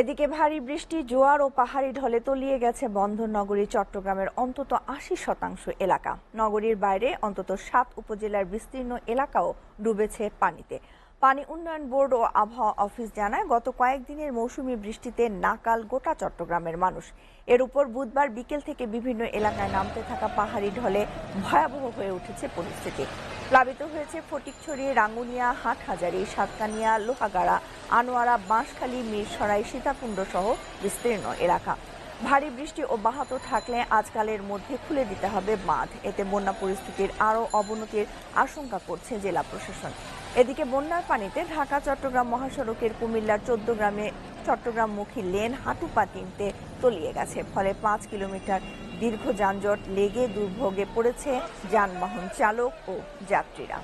এদিকে ভারী বৃষ্টি, জোয়ার ও পাহাড়ি ঢলে তলিয়ে গেছে বন্দরনগরী চট্টগ্রামের অন্তত ৮০% এলাকা। নগরীর বাইরে অন্তত ৭ উপজেলার বিস্তীর্ণ এলাকাও ডুবেছে পানিতে। পানি উন্নয়ন বোর্ড ও আবহাওয়া অফিস জানায়, গত কয়েকদিনের মৌসুমী বৃষ্টিতে নাকাল গোটা চট্টগ্রামের মানুষ। এর উপর বুধবার বিকেল থেকে বিভিন্ন এলাকায় নামতে থাকা পাহাড়ি ঢলে ভয়াবহ হয়ে উঠেছে পরিস্থিতি। প্লাবিত হয়েছে ফটিকছড়ি, রাঙ্গুনিয়া, হাটহাজারী, সাতকানিয়া, লোহাগাড়া, আনোয়ারা, বাঁশখালী, মিরসরাই, সীতাকুণ্ড সহ বিস্তীর্ণ এলাকা। ভারী বৃষ্টি অব্যাহত থাকলে আজকালের মধ্যে খুলে দিতে হবে বাঁধ। এতে বন্যা পরিস্থিতির আরও অবনতির আশঙ্কা করছে জেলা প্রশাসন। এদিকে বন্যার পানিতে ঢাকা চট্টগ্রাম মহাসড়কের কুমিল্লার ১৪ গ্রামে চট্টগ্রামমুখী লেন হাঁটুপানিতে তলিয়ে গেছে। ফলে ৫ কিলোমিটার দীর্ঘ যানজট লেগে দুর্ভোগে পড়েছে যানবাহন চালক ও যাত্রীরা।